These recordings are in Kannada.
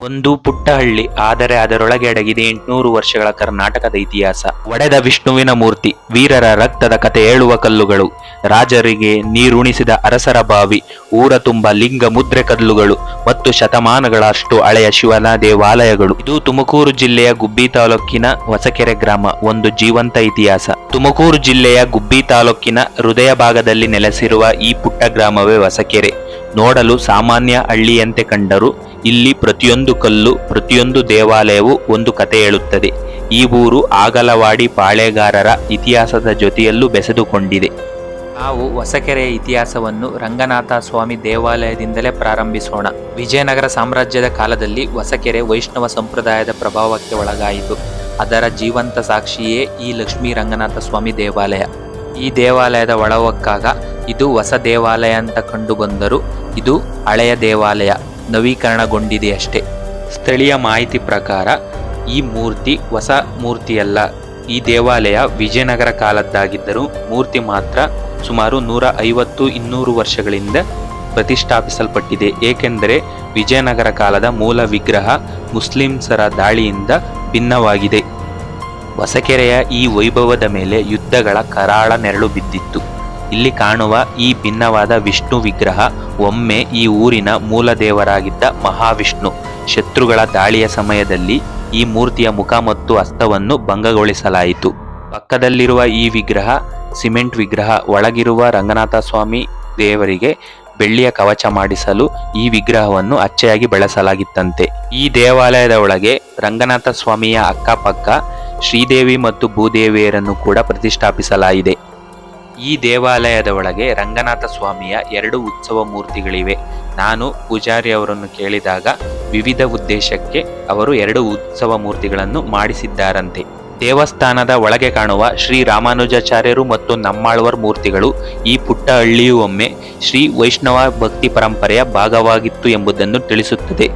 ಒಂದು ಪುಟ್ಟ ಹಳ್ಳಿ, ಆದರೆ ಅದರೊಳಗೆ ಅಡಗಿದೆ 800 ವರ್ಷಗಳ ಕರ್ನಾಟಕದ ಇತಿಹಾಸ. ಒಡೆದ ವಿಷ್ಣುವಿನ ಮೂರ್ತಿ, ವೀರರ ರಕ್ತದ ಕತೆ ಹೇಳುವ ಕಲ್ಲುಗಳು, ರಾಜರಿಗೆ ನೀರುಣಿಸಿದ ಅರಸರ ಬಾವಿ, ಊರ ತುಂಬ ಲಿಂಗ ಮುದ್ರೆ ಕಲ್ಲುಗಳು ಮತ್ತು ಶತಮಾನಗಳಷ್ಟು ಹಳೆಯ ಶಿವನ ದೇವಾಲಯಗಳು. ಇದು ತುಮಕೂರು ಜಿಲ್ಲೆಯ ಗುಬ್ಬಿ ತಾಲೂಕಿನ ಹೊಸಕೆರೆ ಗ್ರಾಮ. ಒಂದು ಜೀವಂತ ಇತಿಹಾಸ. ತುಮಕೂರು ಜಿಲ್ಲೆಯ ಗುಬ್ಬಿ ತಾಲೂಕಿನ ಹೃದಯ ಭಾಗದಲ್ಲಿ ನೆಲೆಸಿರುವ ಈ ಪುಟ್ಟ ಗ್ರಾಮವೇ ಹೊಸಕೆರೆ. ನೋಡಲು ಸಾಮಾನ್ಯ ಹಳ್ಳಿಯಂತೆ ಕಂಡರೂ ಇಲ್ಲಿ ಪ್ರತಿಯೊಂದು ಕಲ್ಲು, ಪ್ರತಿಯೊಂದು ದೇವಾಲಯವು ಒಂದು ಕತೆ ಹೇಳುತ್ತದೆ. ಈ ಊರು ಆಗಲವಾಡಿ ಪಾಳೆಗಾರರ ಇತಿಹಾಸದ ಜೊತೆಯಲ್ಲೂ ಬೆಸೆದುಕೊಂಡಿದೆ. ನಾವು ಹೊಸಕೆರೆಯ ಇತಿಹಾಸವನ್ನು ರಂಗನಾಥ ಸ್ವಾಮಿ ದೇವಾಲಯದಿಂದಲೇ ಪ್ರಾರಂಭಿಸೋಣ. ವಿಜಯನಗರ ಸಾಮ್ರಾಜ್ಯದ ಕಾಲದಲ್ಲಿ ಹೊಸಕೆರೆ ವೈಷ್ಣವ ಸಂಪ್ರದಾಯದ ಪ್ರಭಾವಕ್ಕೆ ಒಳಗಾಯಿತು. ಅದರ ಜೀವಂತ ಸಾಕ್ಷಿಯೇ ಈ ಲಕ್ಷ್ಮೀ ರಂಗನಾಥ ಸ್ವಾಮಿ ದೇವಾಲಯ. ಈ ದೇವಾಲಯದ ಒಳಹೊಕ್ಕಾಗ ಇದು ಹೊಸ ದೇವಾಲಯ ಅಂತ ಕಂಡು ಬಂದರೂ ಇದು ಹಳೆಯ ದೇವಾಲಯ, ನವೀಕರಣಗೊಂಡಿದೆಯಷ್ಟೇ. ಸ್ಥಳೀಯ ಮಾಹಿತಿ ಪ್ರಕಾರ ಈ ಮೂರ್ತಿ ಹೊಸ ಮೂರ್ತಿಯಲ್ಲ. ಈ ದೇವಾಲಯ ವಿಜಯನಗರ ಕಾಲದ್ದಾಗಿದ್ದರೂ ಮೂರ್ತಿ ಮಾತ್ರ ಸುಮಾರು 150-200 ವರ್ಷಗಳಿಂದ ಪ್ರತಿಷ್ಠಾಪಿಸಲ್ಪಟ್ಟಿದೆ. ಏಕೆಂದರೆ ವಿಜಯನಗರ ಕಾಲದ ಮೂಲ ವಿಗ್ರಹ ಮುಸ್ಲಿಮ್ಸರ ದಾಳಿಯಿಂದ ಭಿನ್ನವಾಗಿದೆ. ಹೊಸಕೆರೆಯ ಈ ವೈಭವದ ಮೇಲೆ ಯುದ್ಧಗಳ ಕರಾಳ ನೆರಳು ಬಿದ್ದಿತ್ತು. ಇಲ್ಲಿ ಕಾಣುವ ಈ ಭಿನ್ನವಾದ ವಿಷ್ಣು ವಿಗ್ರಹ ಒಮ್ಮೆ ಈ ಊರಿನ ಮೂಲ ದೇವರಾಗಿದ್ದ ಮಹಾವಿಷ್ಣು. ಶತ್ರುಗಳ ದಾಳಿಯ ಸಮಯದಲ್ಲಿ ಈ ಮೂರ್ತಿಯ ಮುಖ ಮತ್ತು ಹಸ್ತವನ್ನು ಭಂಗಗೊಳಿಸಲಾಯಿತು. ಪಕ್ಕದಲ್ಲಿರುವ ಈ ವಿಗ್ರಹ ಸಿಮೆಂಟ್ ವಿಗ್ರಹ. ಒಳಗಿರುವ ರಂಗನಾಥ ಸ್ವಾಮಿ ದೇವರಿಗೆ ಬೆಳ್ಳಿಯ ಕವಚ ಮಾಡಿಸಲು ಈ ವಿಗ್ರಹವನ್ನು ಅಚ್ಚೆಯಾಗಿ ಬೆಳೆಸಲಾಗಿತ್ತಂತೆ. ಈ ದೇವಾಲಯದ ಒಳಗೆ ರಂಗನಾಥ ಸ್ವಾಮಿಯ ಅಕ್ಕಪಕ್ಕ ಶ್ರೀದೇವಿ ಮತ್ತು ಭೂದೇವಿಯರನ್ನು ಕೂಡ ಪ್ರತಿಷ್ಠಾಪಿಸಲಾಗಿದೆ. ಈ ದೇವಾಲಯದ ಒಳಗೆ ರಂಗನಾಥ ಸ್ವಾಮಿಯ 2 ಉತ್ಸವ ಮೂರ್ತಿಗಳಿವೆ. ನಾನು ಪೂಜಾರಿ ಅವರನ್ನು ಕೇಳಿದಾಗ ವಿವಿಧ ಉದ್ದೇಶಕ್ಕೆ ಅವರು 2 ಉತ್ಸವ ಮೂರ್ತಿಗಳನ್ನು ಮಾಡಿಸಿದ್ದಾರಂತೆ. ದೇವಸ್ಥಾನದ ಒಳಗೆ ಕಾಣುವ ಶ್ರೀ ರಾಮಾನುಜಾಚಾರ್ಯರು ಮತ್ತು ನಮ್ಮಾಳ್ವರ್ ಮೂರ್ತಿಗಳು ಈ ಪುಟ್ಟ ಹಳ್ಳಿಯು ಒಮ್ಮೆ ಶ್ರೀ ವೈಷ್ಣವ ಭಕ್ತಿ ಪರಂಪರೆಯ ಭಾಗವಾಗಿತ್ತು ಎಂಬುದನ್ನು ತಿಳಿಸುತ್ತದೆ.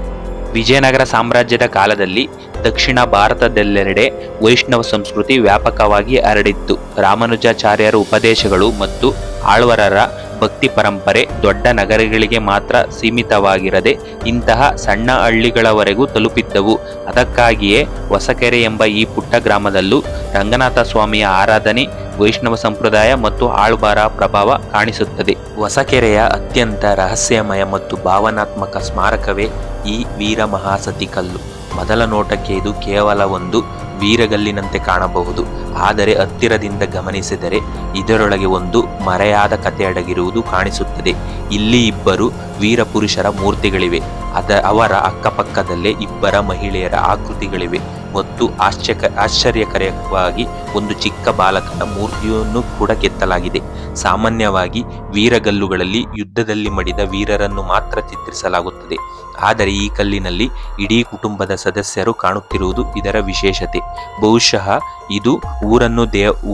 ವಿಜಯನಗರ ಸಾಮ್ರಾಜ್ಯದ ಕಾಲದಲ್ಲಿ ದಕ್ಷಿಣ ಭಾರತದೆಲ್ಲೆಡೆ ವೈಷ್ಣವ ಸಂಸ್ಕೃತಿ ವ್ಯಾಪಕವಾಗಿ ಹರಡಿತ್ತು. ರಾಮಾನುಜಾಚಾರ್ಯರ ಉಪದೇಶಗಳು ಮತ್ತು ಆಳ್ವರರ ಭಕ್ತಿ ಪರಂಪರೆ ದೊಡ್ಡ ನಗರಗಳಿಗೆ ಮಾತ್ರ ಸೀಮಿತವಾಗಿರದೆ ಇಂತಹ ಸಣ್ಣ ಹಳ್ಳಿಗಳವರೆಗೂ ತಲುಪಿದ್ದವು. ಅದಕ್ಕಾಗಿಯೇ ಹೊಸಕೆರೆ ಎಂಬ ಈ ಪುಟ್ಟ ಗ್ರಾಮದಲ್ಲೂ ರಂಗನಾಥ ಸ್ವಾಮಿಯ ಆರಾಧನೆ, ವೈಷ್ಣವ ಸಂಪ್ರದಾಯ ಮತ್ತು ಆಳ್ವಾರ ಪ್ರಭಾವ ಕಾಣಿಸುತ್ತದೆ. ಹೊಸಕೆರೆಯ ಅತ್ಯಂತ ರಹಸ್ಯಮಯ ಮತ್ತು ಭಾವನಾತ್ಮಕ ಸ್ಮಾರಕವೇ ಈ ವೀರ ಮಹಾಸತಿ ಕಲ್ಲು. ಮೊದಲ ನೋಟಕ್ಕೆ ಇದು ಕೇವಲ ಒಂದು ವೀರಗಲ್ಲಿನಂತೆ ಕಾಣಬಹುದು, ಆದರೆ ಹತ್ತಿರದಿಂದ ಗಮನಿಸಿದರೆ ಇದರೊಳಗೆ ಒಂದು ಮರೆಯಾದ ಕತೆ ಅಡಗಿರುವುದು ಕಾಣಿಸುತ್ತದೆ. ಇಲ್ಲಿ 2 ವೀರ ಪುರುಷರ ಮೂರ್ತಿಗಳಿವೆ. ಅವರ ಅಕ್ಕಪಕ್ಕದಲ್ಲೇ 2 ಮಹಿಳೆಯರ ಆಕೃತಿಗಳಿವೆ ಮತ್ತು ಆಶ್ಚರ್ಯಕರವಾಗಿ ಒಂದು ಚಿಕ್ಕ ಬಾಲಕನ ಮೂರ್ತಿಯನ್ನು ಕೂಡ ಕೆತ್ತಲಾಗಿದೆ. ಸಾಮಾನ್ಯವಾಗಿ ವೀರಗಲ್ಲುಗಳಲ್ಲಿ ಯುದ್ಧದಲ್ಲಿ ಮಡಿದ ವೀರರನ್ನು ಮಾತ್ರ ಚಿತ್ರಿಸಲಾಗುತ್ತದೆ, ಆದರೆ ಈ ಕಲ್ಲಿನಲ್ಲಿ ಇಡೀ ಕುಟುಂಬದ ಸದಸ್ಯರು ಕಾಣುತ್ತಿರುವುದು ಇದರ ವಿಶೇಷತೆ. ಬಹುಶಃ ಇದು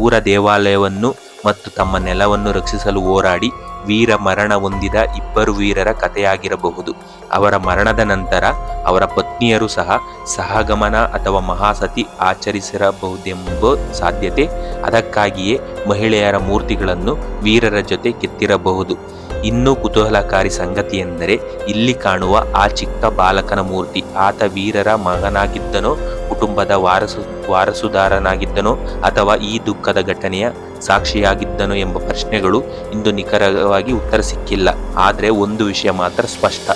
ಊರ ದೇವಾಲಯವನ್ನು ಮತ್ತು ತಮ್ಮ ನೆಲವನ್ನು ರಕ್ಷಿಸಲು ಹೋರಾಡಿ ವೀರ ಮರಣ ಹೊಂದಿದ 2 ವೀರರ ಕಥೆಯಾಗಿರಬಹುದು. ಅವರ ಮರಣದ ನಂತರ ಅವರ ಪತ್ನಿಯರು ಸಹಗಮನ ಅಥವಾ ಮಹಾಸತಿ ಆಚರಿಸಿರಬಹುದೆಂಬ ಸಾಧ್ಯತೆ. ಅದಕ್ಕಾಗಿಯೇ ಮಹಿಳೆಯರ ಮೂರ್ತಿಗಳನ್ನು ವೀರರ ಜೊತೆ ಕೆತ್ತಿರಬಹುದು. ಇನ್ನೂ ಕುತೂಹಲಕಾರಿ ಸಂಗತಿಯೆಂದರೆ ಇಲ್ಲಿ ಕಾಣುವ ಆ ಚಿಕ್ಕ ಬಾಲಕನ ಮೂರ್ತಿ ಆತ ವೀರರ ಮಗನಾಗಿದ್ದನೋ, ಕುಟುಂಬದ ವಾರಸುದಾರನಾಗಿದ್ದನೋ ಅಥವಾ ಈ ದುಃಖದ ಘಟನೆಯ ಸಾಕ್ಷಿಯಾಗಿದ್ದನೋ ಎಂಬ ಪ್ರಶ್ನೆಗಳು ಇಂದು ನಿಖರವಾಗಿ ಉತ್ತರ ಸಿಕ್ಕಿಲ್ಲ. ಆದರೆ ಒಂದು ವಿಷಯ ಮಾತ್ರ ಸ್ಪಷ್ಟ: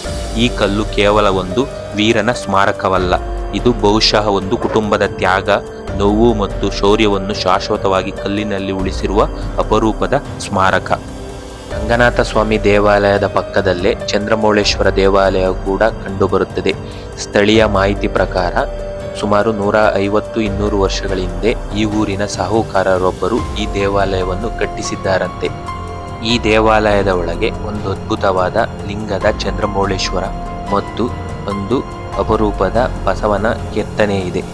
ಈ ಕಲ್ಲು ಕೇವಲ ಒಂದು ವೀರನ ಸ್ಮಾರಕವಲ್ಲ. ಇದು ಬಹುಶಃ ಒಂದು ಕುಟುಂಬದ ತ್ಯಾಗ, ನೋವು ಮತ್ತು ಶೌರ್ಯವನ್ನು ಶಾಶ್ವತವಾಗಿ ಕಲ್ಲಿನಲ್ಲಿ ಉಳಿಸಿರುವ ಅಪರೂಪದ ಸ್ಮಾರಕ. ರಂಗನಾಥ ಸ್ವಾಮಿ ದೇವಾಲಯದ ಪಕ್ಕದಲ್ಲೇ ಚಂದ್ರಮೌಳೇಶ್ವರ ದೇವಾಲಯ ಕೂಡ ಕಂಡುಬರುತ್ತದೆ. ಸ್ಥಳೀಯ ಮಾಹಿತಿ ಪ್ರಕಾರ ಸುಮಾರು 150-200 ವರ್ಷಗಳ ಹಿಂದೆ ಈ ಊರಿನ ಸಾಹುಕಾರರೊಬ್ಬರು ಈ ದೇವಾಲಯವನ್ನು ಕಟ್ಟಿಸಿದ್ದಾರಂತೆ. ಈ ದೇವಾಲಯದ ಒಳಗೆ ಒಂದು ಅದ್ಭುತವಾದ ಲಿಂಗದ ಚಂದ್ರಮೌಳೇಶ್ವರ ಮತ್ತು ಒಂದು ಅಪರೂಪದ ಬಸವನ ಕೆತ್ತನೆ ಇದೆ.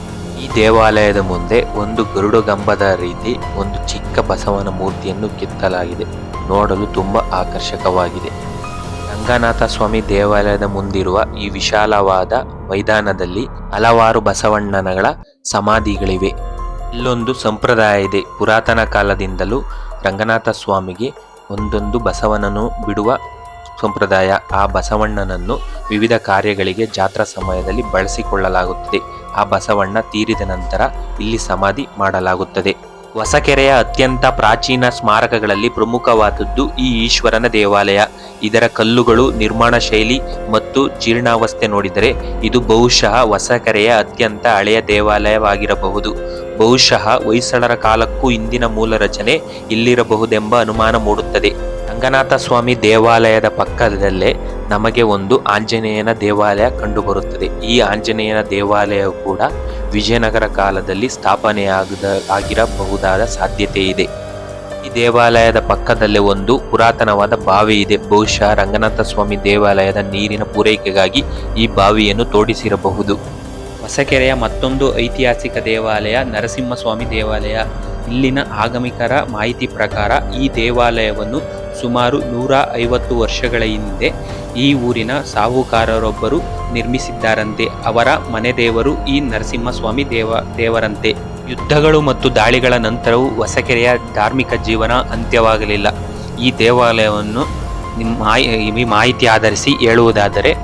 ಈ ದೇವಾಲಯದ ಮುಂದೆ ಒಂದು ಗರುಡಗಂಬದ ರೀತಿ ಒಂದು ಚಿಕ್ಕ ಬಸವನ ಮೂರ್ತಿಯನ್ನು ಕೆತ್ತಲಾಗಿದೆ. ನೋಡಲು ತುಂಬಾ ಆಕರ್ಷಕವಾಗಿದೆ. ರಂಗನಾಥ ಸ್ವಾಮಿ ದೇವಾಲಯದ ಮುಂದಿರುವ ಈ ವಿಶಾಲವಾದ ಮೈದಾನದಲ್ಲಿ ಹಲವಾರು ಬಸವಣ್ಣನಗಳ ಸಮಾಧಿಗಳಿವೆ. ಇಲ್ಲೊಂದು ಸಂಪ್ರದಾಯ ಇದೆ. ಪುರಾತನ ಕಾಲದಿಂದಲೂ ರಂಗನಾಥ ಸ್ವಾಮಿಗೆ ಒಂದೊಂದು ಬಸವನನ್ನು ಬಿಡುವ ಸಂಪ್ರದಾಯ. ಆ ಬಸವಣ್ಣನನ್ನು ವಿವಿಧ ಕಾರ್ಯಗಳಿಗೆ ಜಾತ್ರಾ ಸಮಯದಲ್ಲಿ ಬಳಸಿಕೊಳ್ಳಲಾಗುತ್ತದೆ. ಆ ಬಸವಣ್ಣ ತೀರಿದ ನಂತರ ಇಲ್ಲಿ ಸಮಾಧಿ ಮಾಡಲಾಗುತ್ತದೆ. ಹೊಸಕೆರೆಯ ಅತ್ಯಂತ ಪ್ರಾಚೀನ ಸ್ಮಾರಕಗಳಲ್ಲಿ ಪ್ರಮುಖವಾದದ್ದು ಈ ಈಶ್ವರನ ದೇವಾಲಯ. ಇದರ ಕಲ್ಲುಗಳು, ನಿರ್ಮಾಣ ಶೈಲಿ ಮತ್ತು ಜೀರ್ಣಾವಸ್ಥೆ ನೋಡಿದರೆ ಇದು ಬಹುಶಃ ಹೊಸಕೆರೆಯ ಅತ್ಯಂತ ಹಳೆಯ ದೇವಾಲಯವಾಗಿರಬಹುದು. ಬಹುಶಃ ಹೊಯ್ಸಳರ ಕಾಲಕ್ಕೂ ಇಂದಿನ ಮೂಲ ರಚನೆ ಇಲ್ಲಿರಬಹುದೆಂಬ ಅನುಮಾನ ಮೂಡುತ್ತದೆ. ರಂಗನಾಥ ಸ್ವಾಮಿ ದೇವಾಲಯದ ಪಕ್ಕದಲ್ಲೇ ನಮಗೆ ಒಂದು ಆಂಜನೇಯನ ದೇವಾಲಯ ಕಂಡುಬರುತ್ತದೆ. ಈ ಆಂಜನೇಯನ ದೇವಾಲಯವು ಕೂಡ ವಿಜಯನಗರ ಕಾಲದಲ್ಲಿ ಆಗಿರಬಹುದಾದ ಸಾಧ್ಯತೆ ಇದೆ. ಈ ದೇವಾಲಯದ ಪಕ್ಕದಲ್ಲೇ ಒಂದು ಪುರಾತನವಾದ ಬಾವಿ ಇದೆ. ಬಹುಶಃ ರಂಗನಾಥ ಸ್ವಾಮಿ ದೇವಾಲಯದ ನೀರಿನ ಪೂರೈಕೆಗಾಗಿ ಈ ಬಾವಿಯನ್ನು ತೋಡಿಸಿರಬಹುದು. ಹೊಸಕೆರೆಯ ಮತ್ತೊಂದು ಐತಿಹಾಸಿಕ ದೇವಾಲಯ ನರಸಿಂಹಸ್ವಾಮಿ ದೇವಾಲಯ. ಇಲ್ಲಿನ ಆಗಮಿಕರ ಮಾಹಿತಿ ಪ್ರಕಾರ ಈ ದೇವಾಲಯವನ್ನು ಸುಮಾರು 150 ವರ್ಷಗಳ ಹಿಂದೆ ಈ ಊರಿನ ಸಾಹುಕಾರರೊಬ್ಬರು ನಿರ್ಮಿಸಿದ್ದಾರಂತೆ. ಅವರ ಮನೆ ದೇವರು ಈ ನರಸಿಂಹಸ್ವಾಮಿ ದೇವರಂತೆ. ಯುದ್ಧಗಳು ಮತ್ತು ದಾಳಿಗಳ ನಂತರವೂ ಹೊಸಕೆರೆಯ ಧಾರ್ಮಿಕ ಜೀವನ ಅಂತ್ಯವಾಗಲಿಲ್ಲ. ಈ ದೇವಾಲಯವನ್ನು ಮಾಹಿತಿ ಆಧರಿಸಿ ಹೇಳುವುದಾದರೆ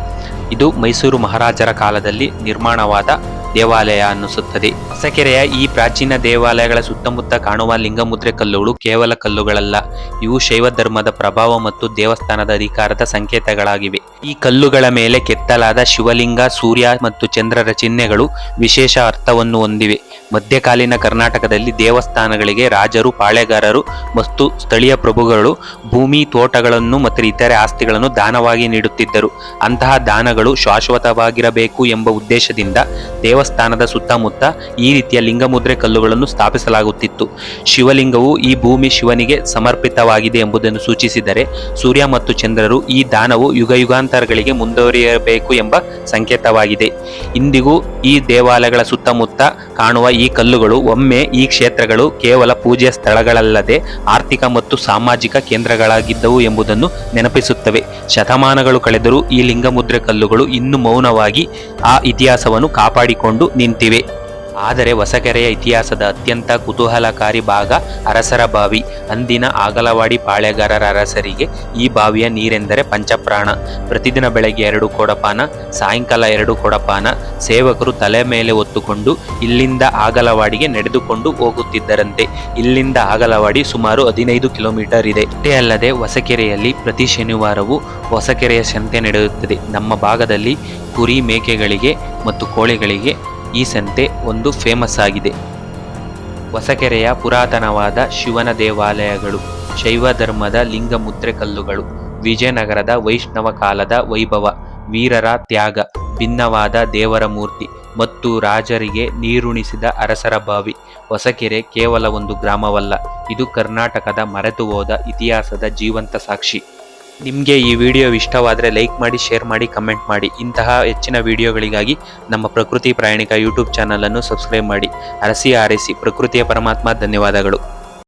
ಇದು ಮೈಸೂರು ಮಹಾರಾಜರ ಕಾಲದಲ್ಲಿ ನಿರ್ಮಾಣವಾದ ದೇವಾಲಯ ಅನ್ನಿಸುತ್ತದೆ. ಹೊಸಕೆರೆಯ ಈ ಪ್ರಾಚೀನ ದೇವಾಲಯಗಳ ಸುತ್ತಮುತ್ತ ಕಾಣುವ ಲಿಂಗಮುದ್ರೆ ಕಲ್ಲುಗಳು ಕೇವಲ ಕಲ್ಲುಗಳಲ್ಲ, ಇವು ಶೈವ ಧರ್ಮದ ಪ್ರಭಾವ ಮತ್ತು ದೇವಸ್ಥಾನದ ಅಧಿಕಾರದ ಸಂಕೇತಗಳಾಗಿವೆ. ಈ ಕಲ್ಲುಗಳ ಮೇಲೆ ಕೆತ್ತಲಾದ ಶಿವಲಿಂಗ, ಸೂರ್ಯ ಮತ್ತು ಚಂದ್ರರ ಚಿಹ್ನೆಗಳು ವಿಶೇಷ ಅರ್ಥವನ್ನು ಹೊಂದಿವೆ. ಮಧ್ಯಕಾಲೀನ ಕರ್ನಾಟಕದಲ್ಲಿ ದೇವಸ್ಥಾನಗಳಿಗೆ ರಾಜರು, ಪಾಳೆಗಾರರು ಮತ್ತು ಸ್ಥಳೀಯ ಪ್ರಭುಗಳು ಭೂಮಿ, ತೋಟಗಳನ್ನು ಮತ್ತು ಇತರೆ ಆಸ್ತಿಗಳನ್ನು ದಾನವಾಗಿ ನೀಡುತ್ತಿದ್ದರು. ಅಂತಹ ದಾನಗಳು ಶಾಶ್ವತವಾಗಿರಬೇಕು ಎಂಬ ಉದ್ದೇಶದಿಂದ ದೇವಸ್ಥಾನದ ಸುತ್ತಮುತ್ತ ಈ ರೀತಿಯ ಲಿಂಗಮುದ್ರೆ ಕಲ್ಲುಗಳನ್ನು ಸ್ಥಾಪಿಸಲಾಗುತ್ತಿತ್ತು. ಶಿವಲಿಂಗವು ಈ ಭೂಮಿ ಶಿವನಿಗೆ ಸಮರ್ಪಿತವಾಗಿದೆ ಎಂಬುದನ್ನು ಸೂಚಿಸಿದರೆ, ಸೂರ್ಯ ಮತ್ತು ಚಂದ್ರರು ಈ ದಾನವು ಯುಗಾಂತರಗಳಿಗೆ ಮುಂದುವರಿಯಬೇಕು ಎಂಬ ಸಂಕೇತವಾಗಿದೆ. ಇಂದಿಗೂ ಈ ದೇವಾಲಯಗಳ ಸುತ್ತಮುತ್ತ ಕಾಣುವ ಈ ಕಲ್ಲುಗಳು ಒಮ್ಮೆ ಈ ಕ್ಷೇತ್ರಗಳು ಕೇವಲ ಪೂಜೆಯ ಸ್ಥಳಗಳಲ್ಲದೆ ಆರ್ಥಿಕ ಮತ್ತು ಸಾಮಾಜಿಕ ಕೇಂದ್ರಗಳಾಗಿದ್ದವು ಎಂಬುದನ್ನು ನೆನಪಿಸುತ್ತವೆ. ಶತಮಾನಗಳು ಕಳೆದರೂ ಈ ಲಿಂಗಮುದ್ರೆ ಕಲ್ಲುಗಳು ಇನ್ನೂ ಮೌನವಾಗಿ ಆ ಇತಿಹಾಸವನ್ನು ಕಾಪಾಡಿಕೊಂಡು ನಿಂತಿವೆ. ಆದರೆ ಹೊಸಕೆರೆಯ ಇತಿಹಾಸದ ಅತ್ಯಂತ ಕುತೂಹಲಕಾರಿ ಭಾಗ ಅರಸರ ಬಾವಿ. ಅಂದಿನ ಆಗಲವಾಡಿ ಪಾಳೆಗಾರರ ಅರಸರಿಗೆ ಈ ಬಾವಿಯ ನೀರೆಂದರೆ ಪಂಚಪ್ರಾಣ. ಪ್ರತಿದಿನ ಬೆಳಗ್ಗೆ 2 ಕೊಡಪಾನ, ಸಾಯಂಕಾಲ 2 ಕೊಡಪಾನ ಸೇವಕರು ತಲೆ ಮೇಲೆ ಹೊತ್ತುಕೊಂಡು ಇಲ್ಲಿಂದ ಆಗಲವಾಡಿಗೆ ನಡೆದುಕೊಂಡು ಹೋಗುತ್ತಿದ್ದರಂತೆ. ಇಲ್ಲಿಂದ ಆಗಲವಾಡಿ ಸುಮಾರು 15 ಕಿಲೋಮೀಟರ್ ಇದೆ. ಅಷ್ಟೇ ಅಲ್ಲದೆ ಹೊಸಕೆರೆಯಲ್ಲಿ ಪ್ರತಿ ಶನಿವಾರವೂ ಹೊಸಕೆರೆಯ ಸಂತೆ ನಡೆಯುತ್ತದೆ. ನಮ್ಮ ಭಾಗದಲ್ಲಿ ಕುರಿ, ಮೇಕೆಗಳಿಗೆ ಮತ್ತು ಕೋಳಿಗಳಿಗೆ ಈ ಸಂತೆ ಒಂದು ಫೇಮಸ್ ಆಗಿದೆ. ಹೊಸಕೆರೆಯ ಪುರಾತನವಾದ ಶಿವನ ದೇವಾಲಯಗಳು, ಶೈವ ಧರ್ಮದ ಲಿಂಗಮುದ್ರೆ ಕಲ್ಲುಗಳು, ವಿಜಯನಗರದ ವೈಷ್ಣವ ಕಾಲದ ವೈಭವ, ವೀರರ ತ್ಯಾಗ, ಭಿನ್ನವಾದ ದೇವರ ಮೂರ್ತಿ ಮತ್ತು ರಾಜರಿಗೆ ನೀರುಣಿಸಿದ ಅರಸರ ಬಾವಿ. ಹೊಸಕೆರೆ ಕೇವಲ ಒಂದು ಗ್ರಾಮವಲ್ಲ, ಇದು ಕರ್ನಾಟಕದ ಮರೆತು ಹೋದ ಇತಿಹಾಸದ ಜೀವಂತ ಸಾಕ್ಷಿ. ನಿಮಗೆ ಈ ವಿಡಿಯೋ ಇಷ್ಟವಾದರೆ ಲೈಕ್ ಮಾಡಿ, ಶೇರ್ ಮಾಡಿ, ಕಮೆಂಟ್ ಮಾಡಿ. ಇಂತಹ ಹೆಚ್ಚಿನ ವಿಡಿಯೋಗಳಿಗಾಗಿ ನಮ್ಮ ಪ್ರಕೃತಿ ಪ್ರಯಾಣಿಕ ಯೂಟ್ಯೂಬ್ ಚಾನಲನ್ನು ಸಬ್ಸ್ಕ್ರೈಬ್ ಮಾಡಿ. ಅರಸಿ ಆರೈಸಿ ಪ್ರಕೃತಿಯ ಪರಮಾತ್ಮ. ಧನ್ಯವಾದಗಳು.